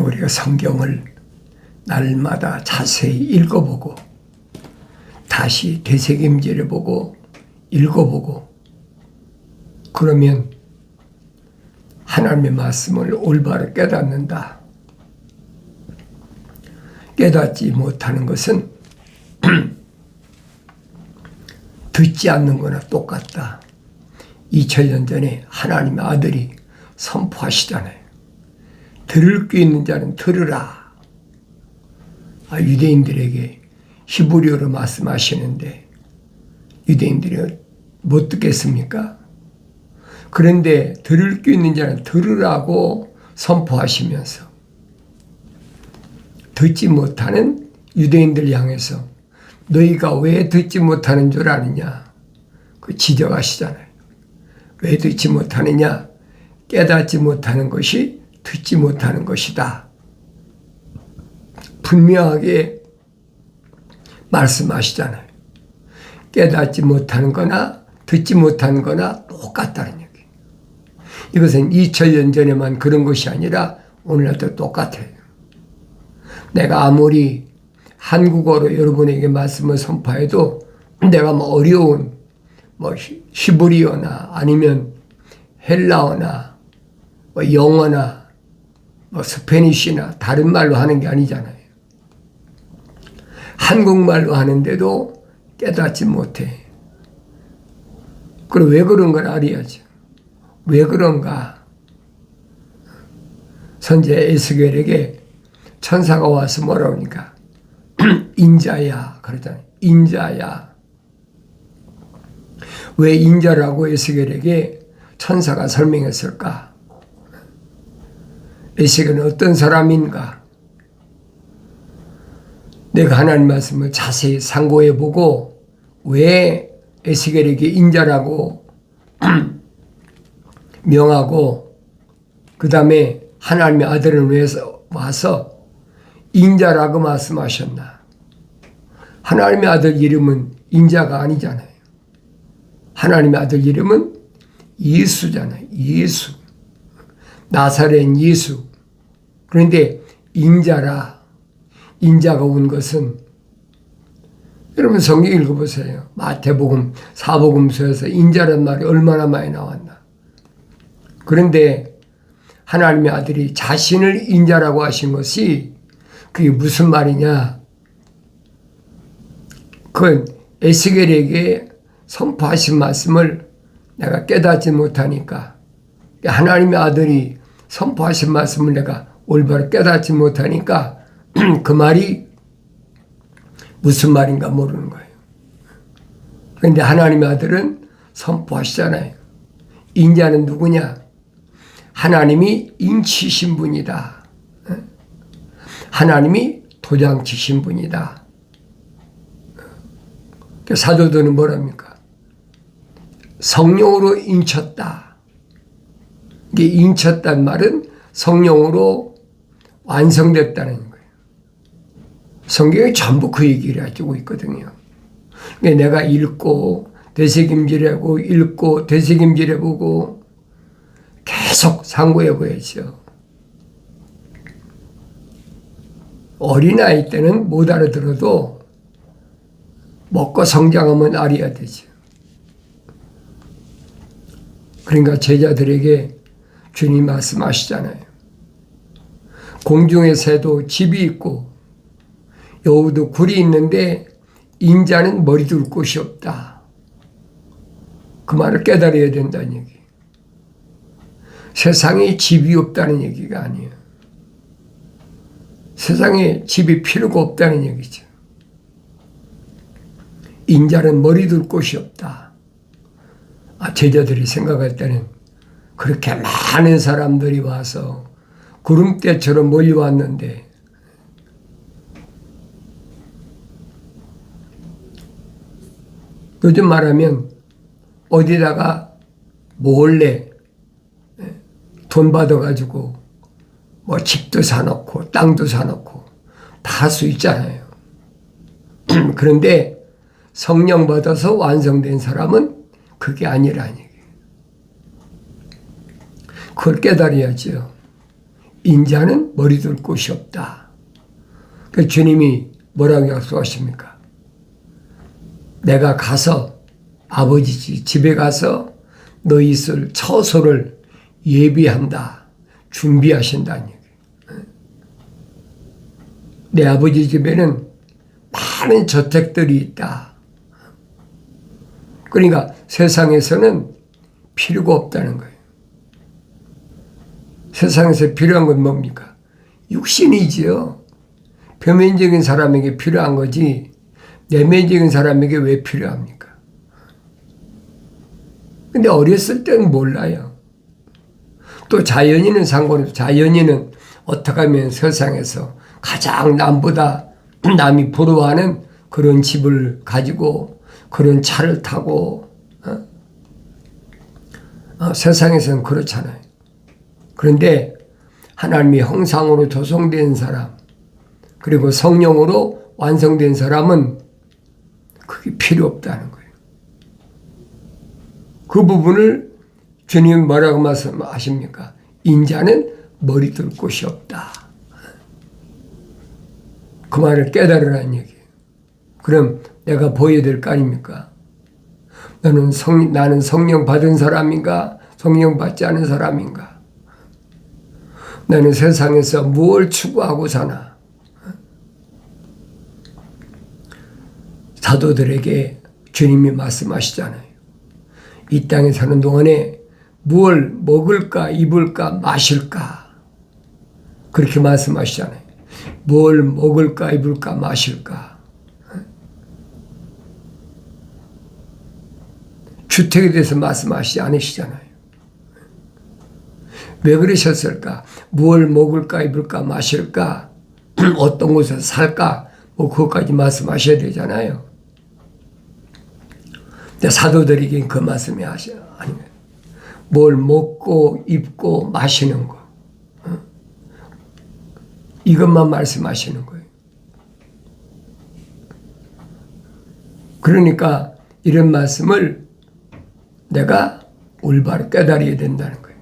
우리가 성경을 날마다 자세히 읽어보고 다시 되새김질해보고 읽어보고 그러면 하나님의 말씀을 올바로 깨닫는다. 깨닫지 못하는 것은 듣지 않는 거나 똑같다. 2000년 전에 하나님의 아들이 선포하시잖아요. 들을 귀 있는 자는 들으라. 유대인들에게 히브리어로 말씀하시는데 유대인들이 못 듣겠습니까? 그런데 들을 귀 있는 자는 들으라고 선포하시면서 듣지 못하는 유대인들 향해서 너희가 왜 듣지 못하는 줄 아느냐? 그 지적하시잖아요. 왜 듣지 못하느냐? 깨닫지 못하는 것이 듣지 못하는 것이다. 분명하게 말씀하시잖아요. 깨닫지 못하는 거나 듣지 못하는 거나 똑같다는 얘기. 이것은 2000년 전에만 그런 것이 아니라 오늘날도 똑같아요. 내가 아무리 한국어로 여러분에게 말씀을 선포해도 내가 어려운 히브리어나 아니면 헬라어나 영어나 스페니쉬나 다른 말로 하는 게 아니잖아요. 한국말로 하는데도 깨닫지 못해. 그럼 왜 그런 걸 알아야죠. 왜 그런가? 선제 에스겔에게 천사가 와서 뭐라 하니까 인자야 그러잖아요. 인자야. 왜 인자라고 에스겔에게 천사가 설명했을까? 에스겔은 어떤 사람인가? 내가 하나님 말씀을 자세히 상고해보고 왜 에스겔에게 인자라고 명하고 그 다음에 하나님의 아들을 위해서 와서 인자라고 말씀하셨나? 하나님의 아들 이름은 인자가 아니잖아요. 하나님의 아들 이름은 예수잖아요. 예수. 나사렛 예수. 그런데 인자라. 인자가 온 것은 여러분 성경 읽어보세요. 마태복음, 사복음서에서 인자란 말이 얼마나 많이 나왔나. 그런데 하나님의 아들이 자신을 인자라고 하신 것이 그게 무슨 말이냐. 그건 에스겔에게 선포하신 말씀을 내가 깨닫지 못하니까 하나님의 아들이 선포하신 말씀을 내가 올바로 깨닫지 못하니까 그 말이 무슨 말인가 모르는 거예요. 그런데 하나님의 아들은 선포하시잖아요. 인자는 누구냐? 하나님이 인치신 분이다. 하나님이 도장치신 분이다. 사도들은 뭐랍니까? 성령으로 인쳤다. 이게 인쳤단 말은 성령으로 완성됐다는 거예요. 성경이 전부 그 얘기를 해주고 있거든요. 내가 읽고 되새김질하고 읽고 되새김질해보고 계속 상고해봐야죠. 어린아이 때는 못 알아들어도 먹고 성장하면 알아야 되죠. 그러니까 제자들에게 주님 말씀하시잖아요. 공중의 새도 집이 있고 여우도 굴이 있는데 인자는 머리 둘 곳이 없다. 그 말을 깨달아야 된다는 얘기. 세상에 집이 없다는 얘기가 아니에요. 세상에 집이 필요가 없다는 얘기죠. 인자는 머리 둘 곳이 없다. 제자들이 생각할 때는 그렇게 많은 사람들이 와서 구름대처럼 몰려왔는데 요즘 말하면 어디다가 몰래 돈 받아가지고 집도 사놓고 땅도 사놓고 다 할 수 있잖아요. 그런데 성령 받아서 완성된 사람은 그게 아니라는 얘기예요. 그걸 깨달아야죠. 인자는 머리 둘 곳이 없다. 그 주님이 뭐라고 약속하십니까? 내가 가서 아버지 집에 가서 너희 있을 처소를 예비한다. 준비하신다는 얘기예요. 내 아버지 집에는 많은 저택들이 있다. 그러니까 세상에서는 필요가 없다는 거예요. 세상에서 필요한 건 뭡니까? 육신이지요. 표면적인 사람에게 필요한 거지 내면적인 사람에게 왜 필요합니까? 근데 어렸을 때는 몰라요. 또 자연인은 상관없어요. 자연인은 어떻게 하면 세상에서 가장 남보다 남이 부러워하는 그런 집을 가지고 그런 차를 타고 세상에서는 그렇잖아요. 그런데 하나님의 형상으로 조성된 사람 그리고 성령으로 완성된 사람은 그게 필요 없다는 거예요. 그 부분을 주님이 뭐라고 말씀하십니까? 인자는 머리 둘 곳이 없다. 그 말을 깨달으라는 얘기예요. 그럼 내가 보여야 될 거 아닙니까? 나는 성령 받은 사람인가? 성령 받지 않은 사람인가? 나는 세상에서 무엇을 추구하고 사나? 사도들에게 주님이 말씀하시잖아요. 이 땅에 사는 동안에 무엇을 먹을까, 입을까, 마실까? 그렇게 말씀하시잖아요. 뭘 먹을까, 입을까, 마실까? 주택에 대해서 말씀하시지 않으시잖아요. 왜 그러셨을까? 뭘 먹을까, 입을까, 마실까? 어떤 곳에서 살까? 뭐 그것까지 말씀하셔야 되잖아요. 근데 사도들에게 그 말씀이 아니에요. 뭘 먹고 입고 마시는 거. 이것만 말씀하시는 거예요. 그러니까 이런 말씀을 내가 올바로 깨달아야 된다는 거예요.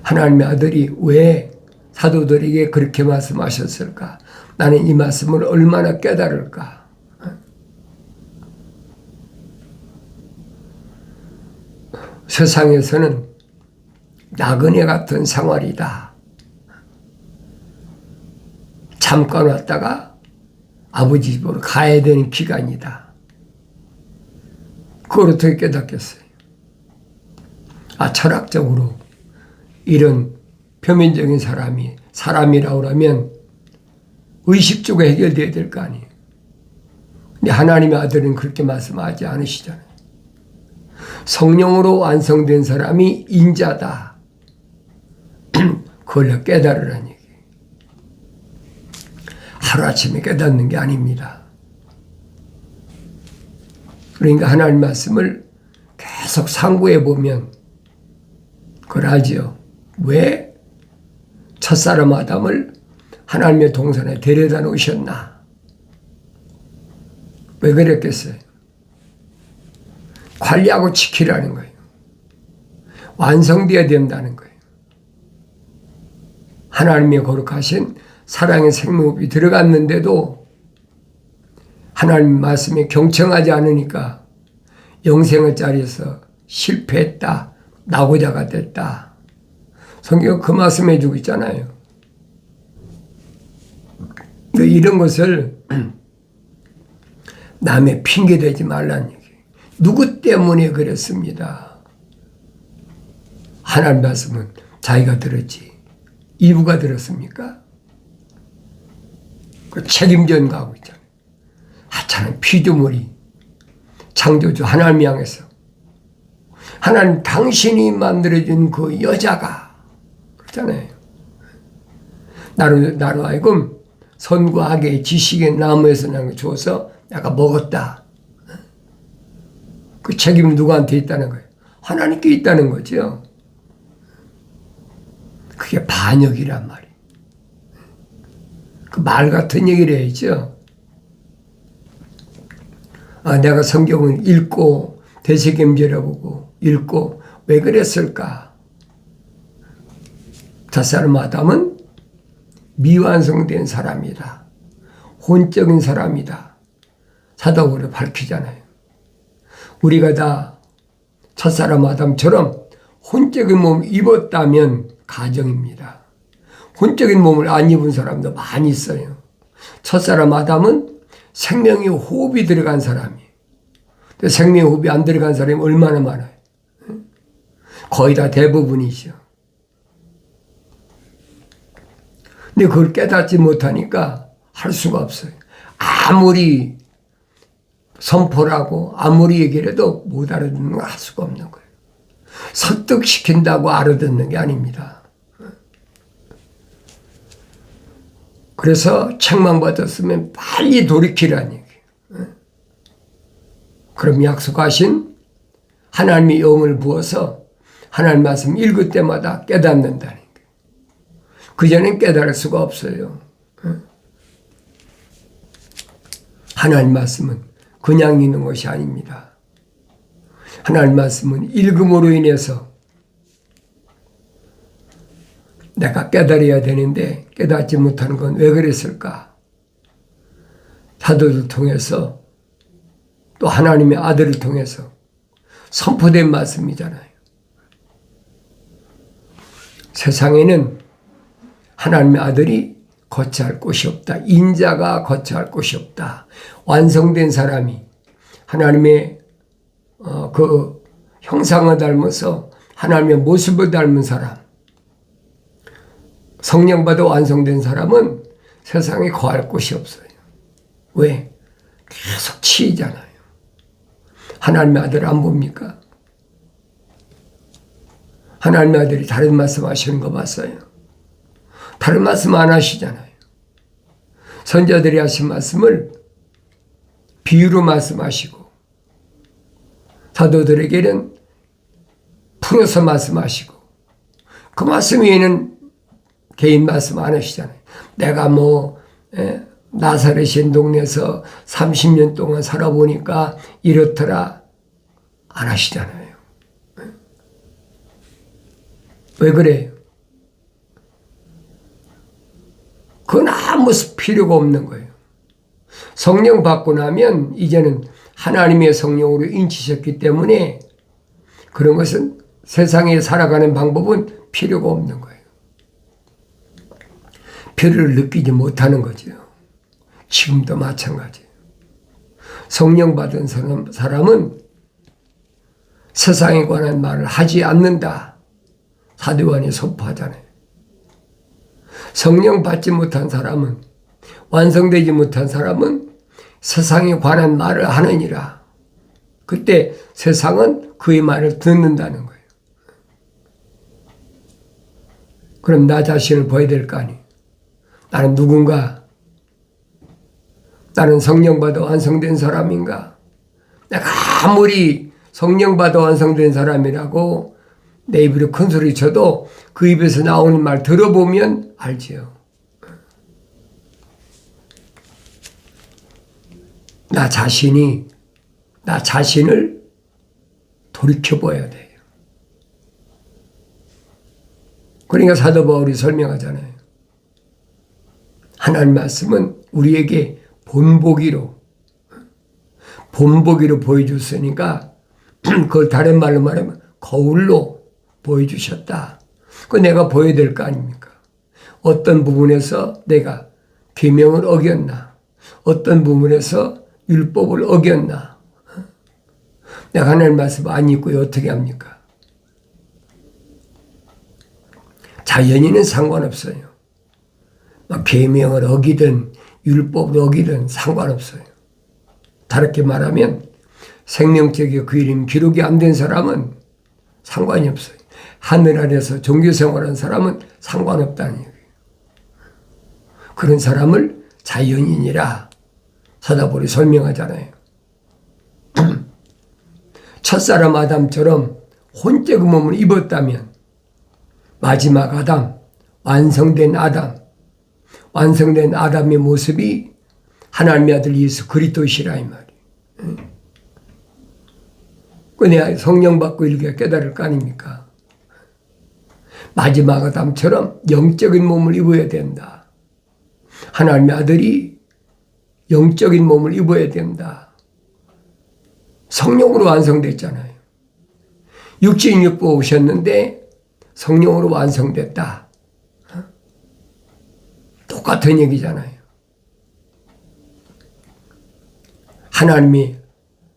하나님의 아들이 왜 사도들에게 그렇게 말씀하셨을까? 나는 이 말씀을 얼마나 깨달을까? 세상에서는 나그네 같은 생활이다. 잠깐 왔다가 아버지 집으로 가야 되는 기간이다. 그걸 어떻게 깨닫겠어요? 철학적으로 이런 표면적인 사람이 사람이라고 하면 의식적으로 해결돼야 될 거 아니에요. 근데 하나님의 아들은 그렇게 말씀하지 않으시잖아요. 성령으로 완성된 사람이 인자다. 그걸 깨달으라는 얘기예요. 하루아침에 깨닫는 게 아닙니다. 그러니까 하나님 말씀을 계속 상고해 보면 그걸 알죠. 왜 첫사람 아담을 하나님의 동산에 데려다 놓으셨나? 왜 그랬겠어요? 관리하고 지키라는 거예요. 완성되어야 된다는 거예요. 하나님의 거룩하신 사랑의 생명이 들어갔는데도 하나님 말씀에 경청하지 않으니까 영생의 자리에서 실패했다. 낙오자가 됐다. 성경 그 말씀해 주고 있잖아요. 이런 것을 남의 핑계 대지 말라는 얘기예요. 누구 때문에 그랬습니다. 하나님 말씀은 자기가 들었지. 이브가 들었습니까? 그 책임전 가고 있잖아요. 하찮은 피조물이 창조주 하나님 향해서 하나님 당신이 만들어준 그 여자가 그렇잖아요. 나로 하여금 선과 악의 지식의 나무에서 난 거 줘서 내가 먹었다. 그 책임은 누구한테 있다는 거예요? 하나님께 있다는 거죠. 그게 반역이란 말이에요. 그 말 같은 얘기를 해야죠. 내가 성경을 읽고 되새김질해 보고 읽고 왜 그랬을까? 첫사람 아담은 미완성된 사람이다. 혼적인 사람이다. 사도바울이 밝히잖아요. 우리가 다 첫사람 아담처럼 혼적인 몸을 입었다면 가정입니다. 혼적인 몸을 안 입은 사람도 많이 있어요. 첫사람 아담은 생명의 호흡이 들어간 사람이에요. 생명의 호흡이 안 들어간 사람이 얼마나 많아요. 거의 다 대부분이죠. 근데 그걸 깨닫지 못하니까 할 수가 없어요. 아무리 선포라고 아무리 얘기를 해도 못 알아듣는 거 할 수가 없는 거예요. 설득시킨다고 알아듣는 게 아닙니다. 그래서 책망받았으면 빨리 돌이키라는 얘기예요. 그럼 약속하신 하나님의 영을 부어서 하나님 말씀 읽을 때마다 깨닫는다는 거예요. 그전엔 깨달을 수가 없어요. 하나님 말씀은 그냥 있는 것이 아닙니다. 하나님 말씀은 읽음으로 인해서 내가 깨달아야 되는데 깨닫지 못하는 건 왜 그랬을까? 사도를 통해서 또 하나님의 아들을 통해서 선포된 말씀이잖아요. 세상에는 하나님의 아들이 거처할 곳이 없다. 인자가 거처할 곳이 없다. 완성된 사람이 하나님의 그 형상을 닮아서 하나님의 모습을 닮은 사람, 성령받아 완성된 사람은 세상에 거할 곳이 없어요. 왜? 계속 치이잖아요. 하나님의 아들 안 봅니까? 하나님의 아들이 다른 말씀 하시는 거 봤어요? 다른 말씀 안 하시잖아요. 선자들이 하신 말씀을 비유로 말씀하시고 사도들에게는 풀어서 말씀하시고 그 말씀 외에는 개인 말씀 안 하시잖아요. 내가 나사렛인 동네에서 30년 동안 살아보니까 이렇더라 안 하시잖아요. 왜 그래요? 그건 아무 필요가 없는 거예요. 성령 받고 나면 이제는 하나님의 성령으로 인치셨기 때문에 그런 것은 세상에 살아가는 방법은 필요가 없는 거예요. 필요를 느끼지 못하는 거죠. 지금도 마찬가지예요. 성령 받은 사람은 세상에 관한 말을 하지 않는다. 사도 요한이 선포하잖아요. 성령 받지 못한 사람은, 완성되지 못한 사람은 세상에 관한 말을 하느니라. 그때 세상은 그의 말을 듣는다는 거예요. 그럼 나 자신을 봐야 될 거 아니에요. 나는 누군가? 나는 성령 받아 완성된 사람인가? 내가 아무리 성령 받아 완성된 사람이라고 내 입으로 큰 소리 쳐도 그 입에서 나오는 말 들어보면 알지요. 나 자신을 돌이켜봐야 돼요. 그러니까 사도 바울이 설명하잖아요. 하나님 말씀은 우리에게 본보기로 보여줬으니까 그걸 다른 말로 말하면 거울로 보여주셨다. 그거 내가 보여야 될 거 아닙니까? 어떤 부분에서 내가 계명을 어겼나? 어떤 부분에서 율법을 어겼나? 내가 하나님 말씀 안 읽고 어떻게 합니까? 자연인은 상관없어요. 계명을 어기든 율법을 어기든 상관없어요. 다르게 말하면 생명책에 그 이름 기록이 안 된 사람은 상관이 없어요. 하늘 아래서 종교생활한 사람은 상관없다는 얘기예요. 그런 사람을 자연인이라 사도 바울이 설명하잖아요. 첫사람 아담처럼 혼적 몸을 입었다면 마지막 아담, 완성된 아담의 모습이 하나님의 아들 예수 그리스도시라 이 말이에요. 그 내가 성령 받고 이렇게 깨달을 거 아닙니까? 마지막 아담처럼 영적인 몸을 입어야 된다. 하나님의 아들이 영적인 몸을 입어야 된다. 성령으로 완성됐잖아요. 육신 입고 오셨는데 성령으로 완성됐다. 똑같은 얘기잖아요. 하나님이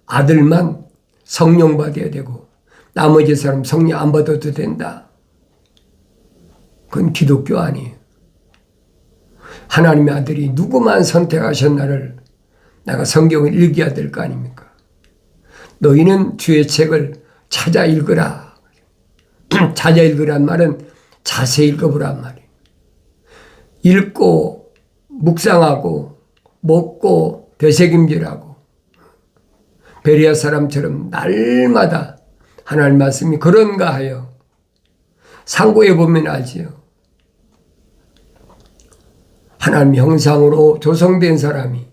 아들만 성령 받아야 되고 나머지 사람 성령 안 받아도 된다. 그건 기독교 아니에요. 하나님의 아들이 누구만 선택하셨나를 내가 성경을 읽어야 될 거 아닙니까? 너희는 주의 책을 찾아 읽으라. 찾아 읽으란 말은 자세히 읽어보란 말이에요. 읽고 묵상하고 먹고 되새김질하고 베레아 사람처럼 날마다 하나님 말씀이 그런가 하여 상고해 보면 알지요. 하나님 형상으로 조성된 사람이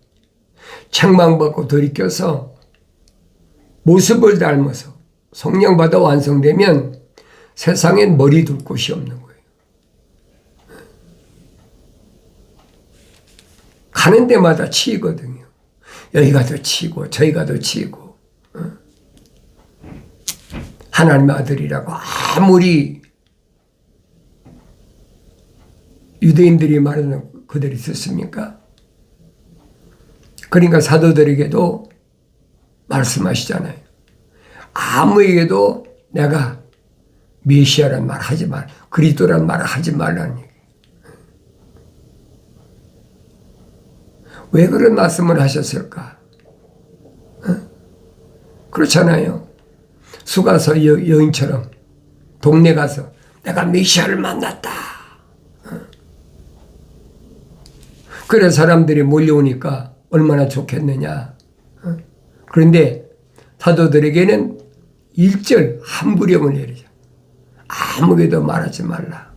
책망받고 돌이켜서 모습을 닮아서 성령받아 완성되면 세상엔 머리 둘 곳이 없는 거예요. 가는 데마다 치이거든요. 여기가 더 치고 저기가 더 치고. 하나님의 아들이라고 아무리 유대인들이 말하는 그들이 있었습니까? 그러니까 사도들에게도 말씀하시잖아요. 아무에게도 내가 메시아란 말 하지 말, 그리스도란 말을 하지 말라는 얘기. 왜 그런 말씀을 하셨을까? 그렇잖아요. 수가서 여인처럼 동네 가서 내가 메시아를 만났다. 그래 사람들이 몰려오니까 얼마나 좋겠느냐. 그런데 사도들에게는 1절 한 부령을 내리죠. 아무에게도 말하지 말라.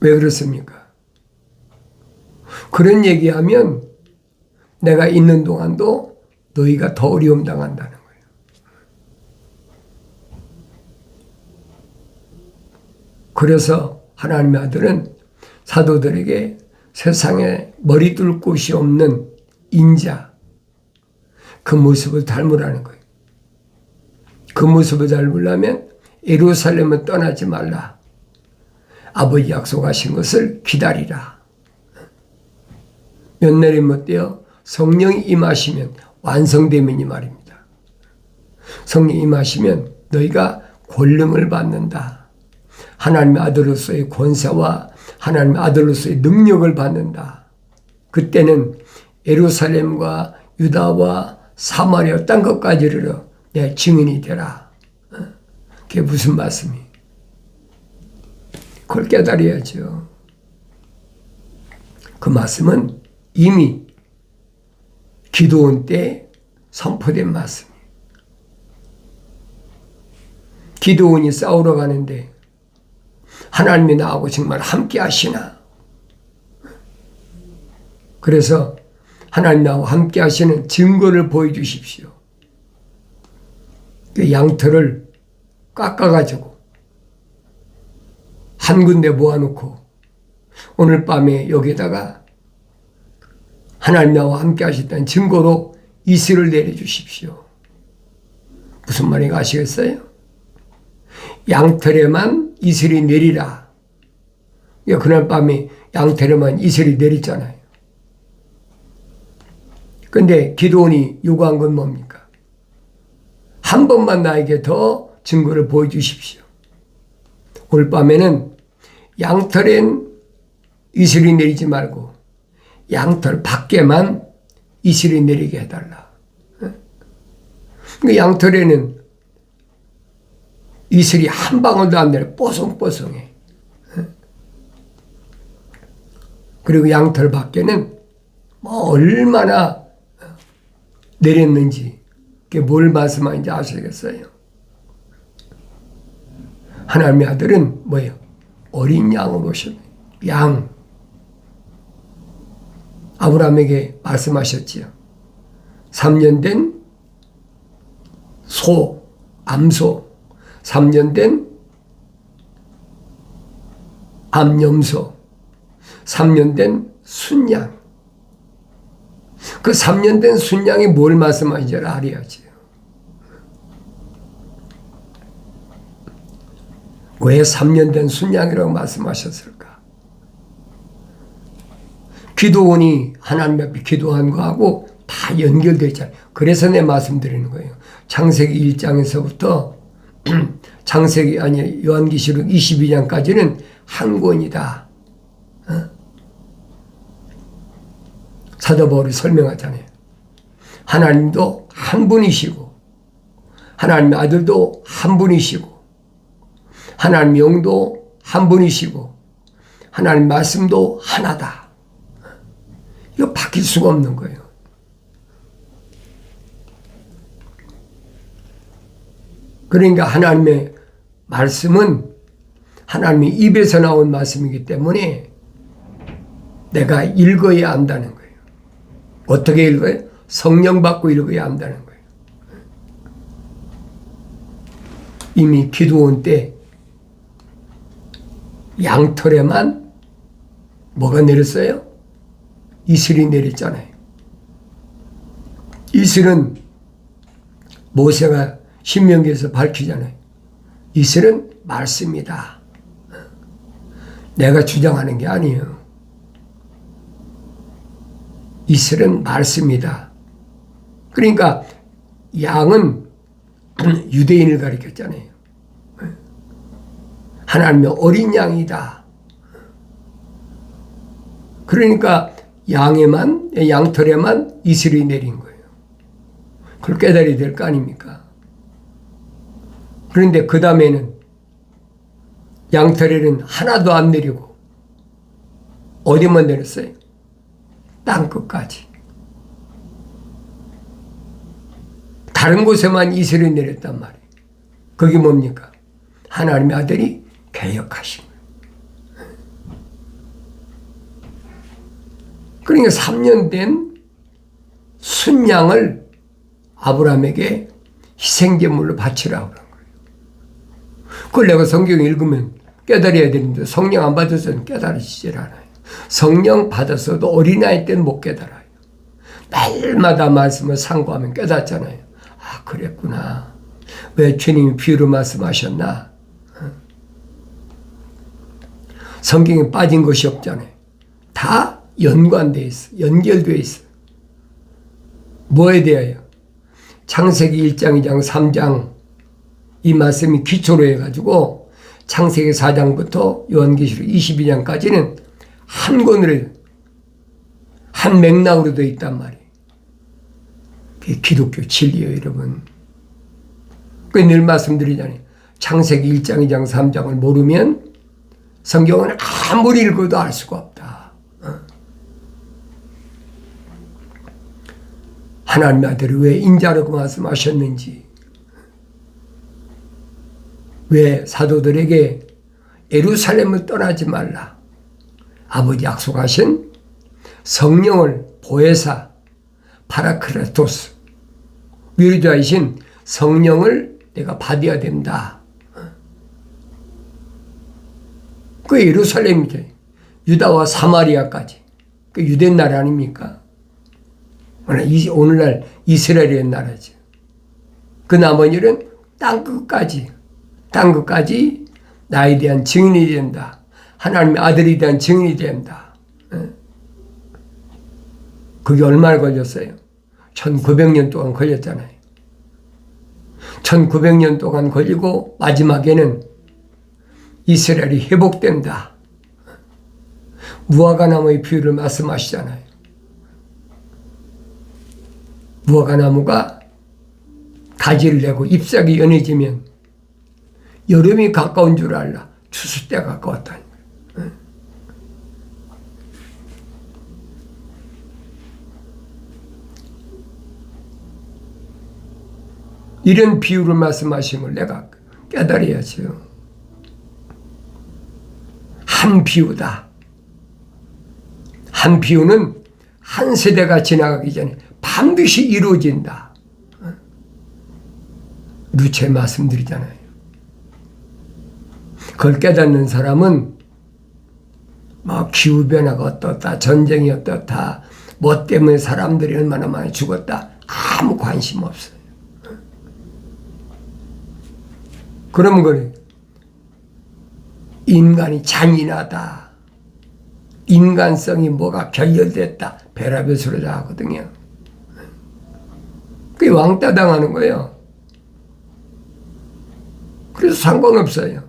왜 그렇습니까? 그런 얘기하면 내가 있는 동안도 너희가 더 어려움 당한다는 거예요. 그래서 하나님의 아들은 사도들에게 세상에 머리 둘 곳이 없는 인자, 그 모습을 닮으라는 거예요. 그 모습을 닮으려면 예루살렘을 떠나지 말라. 아버지 약속하신 것을 기다리라. 몇 날이 못되어 성령이 임하시면 완성되면 이 말입니다. 성령이 임하시면 너희가 권능을 받는다. 하나님의 아들로서의 권세와 하나님의 아들로서의 능력을 받는다. 그때는 예루살렘과 유다와 사마리아 땅 끝까지 이르러 내 증인이 되라. 그게 무슨 말씀이? 그걸 깨달아야죠. 그 말씀은 이미 기도원 때 선포된 말씀이에요. 기도원이 싸우러 가는데 하나님이 나하고 정말 함께 하시나? 그래서 하나님 나하고 함께 하시는 증거를 보여주십시오. 그 양털을 깎아가지고 한 군데 모아놓고 오늘 밤에 여기다가 하나님 나와 함께 하셨다는 증거로 이슬을 내려주십시오. 무슨 말인가 아시겠어요? 양털에만 이슬이 내리라. 그날 밤에 양털에만 이슬이 내렸잖아요. 근데 기도원이 요구한 건 뭡니까? 한 번만 나에게 더 증거를 보여주십시오. 오늘 밤에는 양털엔 이슬이 내리지 말고 양털 밖에만 이슬이 내리게 해달라. 그 양털에는 이슬이 한 방울도 안 내려 뽀송뽀송해. 그리고 양털 밖에는 뭐 얼마나 내렸는지 그게 뭘 말씀하는지 아시겠어요? 하나님의 아들은 뭐예요? 어린 양으로 오셨어요. 양. 아브라함에게 말씀하셨지요. 3년 된 소, 암소, 3년 된 암염소, 3년 된 순양. 그 3년 된 순양이 뭘 말씀하는지 알아야지. 왜 3년 된 순양이라고 말씀하셨을까? 기도원이 하나님 앞에 기도한 거하고 다 연결되어 있잖아요. 그래서 내 말씀드리는 거예요. 창세기 1장에서부터 요한계시록 22장까지는 한 권이다. 사도 바울이 설명하잖아요. 하나님도 한 분이시고 하나님의 아들도 한 분이시고 하나님의 영도 한 분이시고 하나님 말씀도 하나다. 이거 바뀔 수가 없는 거예요. 그러니까 하나님의 말씀은 하나님의 입에서 나온 말씀이기 때문에 내가 읽어야 안다는 거예요. 어떻게 읽어요? 성령 받고 읽어야 한다는 거예요. 이미 기도원 때 양털에만 뭐가 내렸어요? 이슬이 내렸잖아요. 이슬은 모세가 신명기에서 밝히잖아요. 이슬은 말씀이다. 내가 주장하는 게 아니에요. 이슬은 말씀이다. 그러니까 양은 유대인을 가리켰잖아요. 하나님의 어린 양이다. 그러니까 양털에만 이슬이 내린 거예요. 그걸 깨달아야 될 거 아닙니까? 그런데 그 다음에는 양털에는 하나도 안 내리고 어디만 내렸어요? 땅끝까지. 다른 곳에만 이슬이 내렸단 말이에요. 그게 뭡니까? 하나님의 아들이 개혁하신 거예요. 그러니까 3년 된 순양을 아브라함에게 희생제물로 바치라고 그런 거예요. 그걸 내가 성경 읽으면 깨달아야 되는데 성령 안 받아서는 깨달아지질 않아요. 성령 받았어도 어린아이 때는 못 깨달아요. 날마다 말씀을 상고하면 깨닫잖아요. 아, 그랬구나. 왜 주님이 비유로 말씀하셨나? 성경에 빠진 것이 없잖아요. 다 연관되어 있어. 연결되어 있어. 뭐에 대하여? 창세기 1장, 2장, 3장 이 말씀이 기초로 해가지고 창세기 4장부터 요한계시록 22장까지는 한 권으로 한 맥락으로 되어 있단 말이에요. 그게 기독교 진리예요, 여러분. 늘 말씀드리잖아요. 창세기 1장, 2장, 3장을 모르면 성경은 아무리 읽어도 알 수가 없다. 하나님의 아들이 왜 인자라고 말씀하셨는지, 왜 사도들에게 예루살렘을 떠나지 말라, 아버지 약속하신 성령을 보혜사 파라크레토스 위로자이신 성령을 내가 받아야 된다. 그 예루살렘이죠. 유다와 사마리아까지. 그 유대 나라 아닙니까? 오늘날 이스라엘의 나라죠. 그 나머지는 땅끝까지 나에 대한 증인이 된다. 하나님의 아들에 대한 증인이 된다. 그게 얼마나 걸렸어요? 1900년 동안 걸렸잖아요. 1900년 동안 걸리고 마지막에는 이스라엘이 회복된다. 무화과나무의 비유를 말씀하시잖아요. 무화과나무가 가지를 내고 잎사귀 연해지면 여름이 가까운 줄 알라. 추수 때가 가까웠다는 거예요. 이런 비유를 말씀하신 걸 내가 깨달아야죠. 한 비유다. 한 비유는 한 세대가 지나가기 전에 반드시 이루어진다. 루체 말씀드리잖아요. 그걸 깨닫는 사람은 막 기후변화가 어떻다, 전쟁이 어떻다, 뭐 때문에 사람들이 얼마나 많이 죽었다, 아무 관심 없어요. 그러면 그래. 인간이 잔인하다, 인간성이 뭐가 결여됐다, 별하별수로 다 하거든요. 그게 왕따 당하는 거예요. 그래서 상관없어요.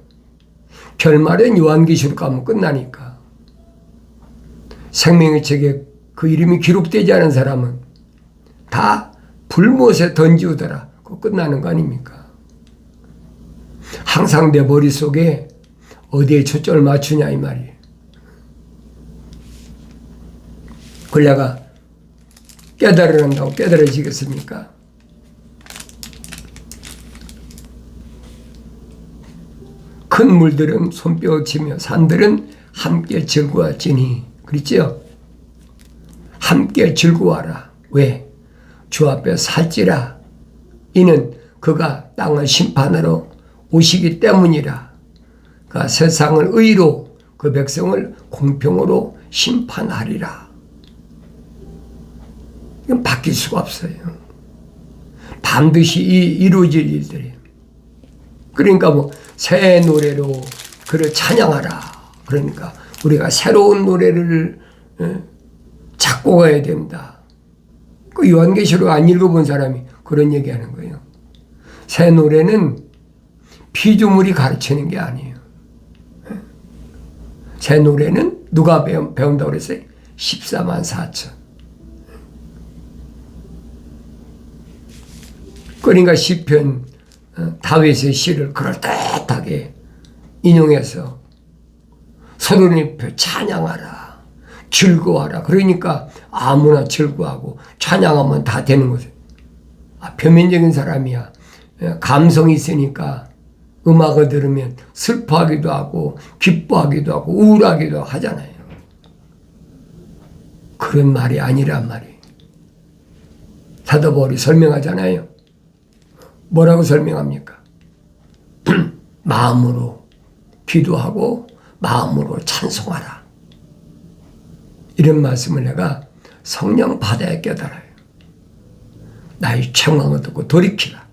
결말엔 요한계시록 가면 끝나니까. 생명의 책에 그 이름이 기록되지 않은 사람은 다 불못에 던지우더라. 그거 끝나는 거 아닙니까? 항상 내 머릿속에 어디에 초점을 맞추냐 이 말이에요. 그걸 내가 깨달으란다고 깨달아지겠습니까? 큰 물들은 손뼉을 치며 산들은 함께 즐거워하지니, 그랬죠? 함께 즐거워하라. 왜? 주 앞에 살지라. 이는 그가 땅을 심판하러 오시기 때문이라. 그가 세상을 의로, 그 백성을 공평으로 심판하리라. 이건 바뀔 수가 없어요. 반드시 이루어질 일들이에요. 그러니까 뭐 새 노래로 그를 찬양하라. 그러니까 우리가 새로운 노래를 작곡해야 된다. 그 요한계시록 안 읽어본 사람이 그런 얘기하는 거예요. 새 노래는 피조물이 가르치는 게 아니에요. 새 노래는 누가 배운다고 그랬어요? 14만 4천. 그러니까 시편 다윗의 시를 그럴듯하게 인용해서 서로를 찬양하라, 즐거워하라. 그러니까 아무나 즐거워하고 찬양하면 다 되는 거죠. 표면적인 사람이야. 감성이 있으니까 음악을 들으면 슬퍼하기도 하고 기뻐하기도 하고 우울하기도 하잖아요. 그런 말이 아니란 말이에요. 사도 바울이 설명하잖아요. 뭐라고 설명합니까? 마음으로 기도하고 마음으로 찬송하라. 이런 말씀을 내가 성령 바다에 깨달아요. 나의 청망을 듣고 돌이키라.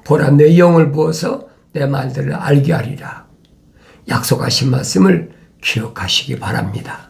보라, 내 영을 부어서 내 말들을 알게 하리라. 약속하신 말씀을 기억하시기 바랍니다.